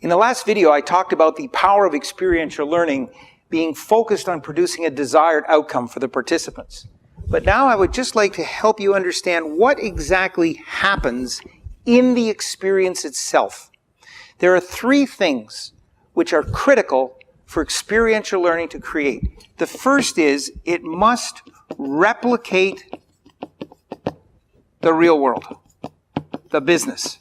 In the last video, I talked about the power of experiential learning being focused on producing a desired outcome for the participants. But now I would just like to help you understand what exactly happens in the experience itself. There are three things which are critical for experiential learning to create. The first is it must replicate the real world, the business.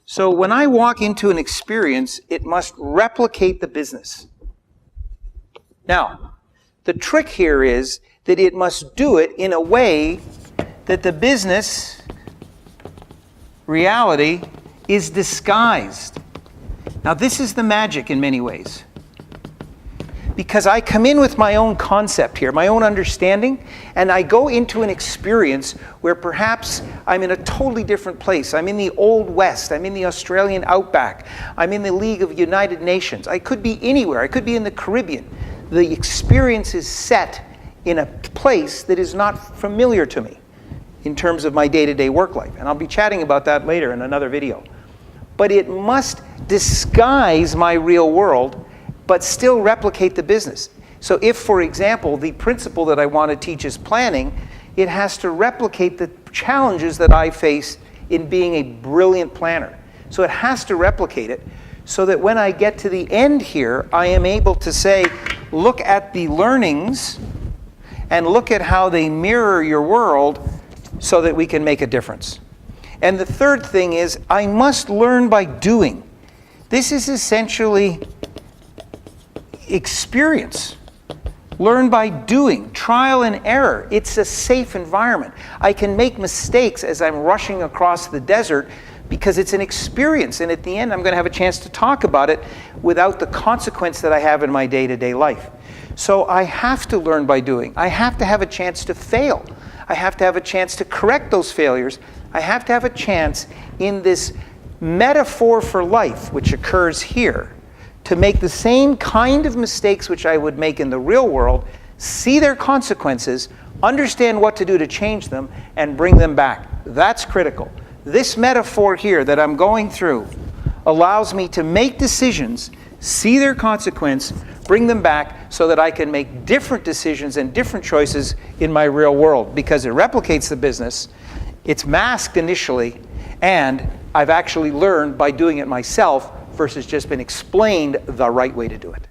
So when I walk into an experience, it must replicate the business. Now, the trick here is that it must do it in a way that the business reality is disguised. Now, this is the magic in many ways. Because I come in with my own concept here, my own understanding, and I go into an experience where perhaps I'm in a totally different place. I'm in the Old West. I'm in the Australian outback. I'm in the League of United Nations. I could be anywhere. I could be in the Caribbean. The experience is set in a place that is not familiar to me in terms of my day-to-day work life. And I'll be chatting about that later in another video. But it must disguise my real world but still replicate the business. So if, for example, the principle that I want to teach is planning, it has to replicate the challenges that I face in being a brilliant planner. So it has to replicate it so that when I get to the end here, I am able to say, look at the learnings and look at how they mirror your world so that we can make a difference. And the third thing is, I must learn by doing. This is essentially experience. Learn by doing, trial and error. It's a safe environment. I can make mistakes as I'm rushing across the desert because it's an experience, and at the end I'm going to have a chance to talk about it without the consequence that I have in my day-to-day life. So I have to learn by doing. I have to have a chance to fail. I have to have a chance to correct those failures. I have to have a chance in this metaphor for life, which occurs here, to make the same kind of mistakes which I would make in the real world, see their consequences, understand what to do to change them, and bring them back. That's critical. This metaphor here that I'm going through allows me to make decisions, see their consequence, bring them back so that I can make different decisions and different choices in my real world, because it replicates the business, it's masked initially, and I've actually learned by doing it myself versus just been explained the right way to do it.